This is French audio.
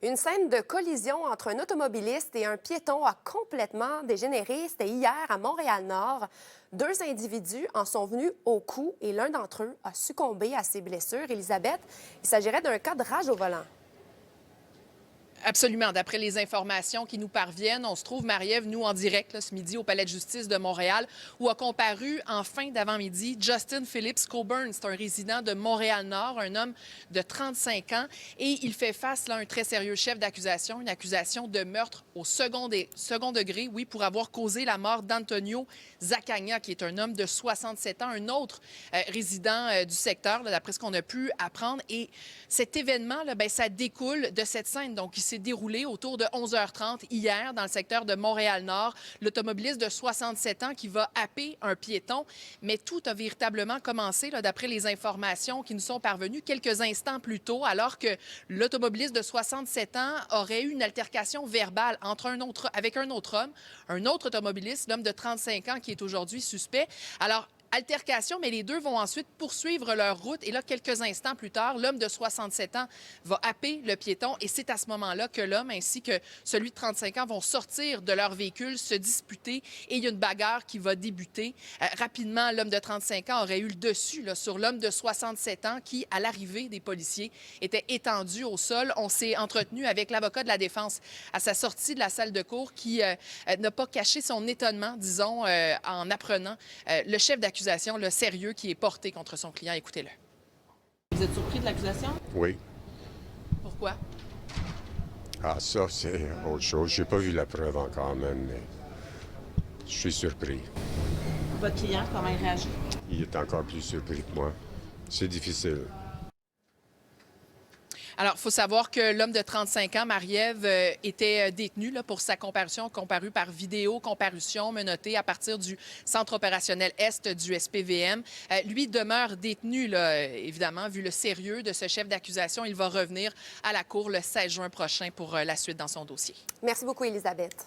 Une scène de collision entre un automobiliste et un piéton a complètement dégénéré. C'était hier à Montréal-Nord. Deux individus en sont venus au cou et l'un d'entre eux a succombé à ses blessures. Élisabeth, il s'agirait d'un cas de rage au volant. Absolument. D'après les informations qui nous parviennent, on se trouve, Marie-Ève, nous, en direct là, ce midi au Palais de justice de Montréal, où a comparu en fin d'avant-midi Justin Phillips Coburn. C'est un résident de Montréal-Nord, un homme de 35 ans, et il fait face là, à un très sérieux chef d'accusation, une accusation de meurtre au second degré, oui, pour avoir causé la mort d'Antonio Zacagna, qui est un homme de 67 ans, un autre résident du secteur, d'après ce qu'on a pu apprendre. Et cet événement, là, bien, ça découle de cette scène. Donc, il s'est déroulé autour de 11h30 hier dans le secteur de Montréal-Nord. L'automobiliste de 67 ans qui va happer un piéton. Mais tout a véritablement commencé, d'après les informations qui nous sont parvenues quelques instants plus tôt, alors que l'automobiliste de 67 ans aurait eu une altercation verbale avec un autre homme, un autre automobiliste, l'homme de 35 ans qui est aujourd'hui suspect. Alors, altercation, mais les deux vont ensuite poursuivre leur route. Et là, quelques instants plus tard, l'homme de 67 ans va happer le piéton. Et c'est à ce moment-là que l'homme ainsi que celui de 35 ans vont sortir de leur véhicule, se disputer. Et il y a une bagarre qui va débuter. Rapidement, l'homme de 35 ans aurait eu le dessus là, sur l'homme de 67 ans qui, à l'arrivée des policiers, était étendu au sol. On s'est entretenu avec l'avocat de la défense à sa sortie de la salle de cour qui n'a pas caché son étonnement, disons, en apprenant le chef d'accusation, le sérieux qui est porté contre son client. Écoutez-le. Vous êtes surpris de l'accusation? Oui. Pourquoi? Ah, ça, c'est autre chose. J'ai pas vu la preuve encore même, mais je suis surpris. Votre client, comment il réagit? Il est encore plus surpris que moi. C'est difficile. Alors, il faut savoir que l'homme de 35 ans, Marie-Ève, était détenu là, pour sa comparution, comparu par vidéo, comparution menottée à partir du centre opérationnel Est du SPVM. Lui demeure détenu, là, évidemment, vu le sérieux de ce chef d'accusation. Il va revenir à la cour le 16 juin prochain pour la suite dans son dossier. Merci beaucoup, Élisabeth.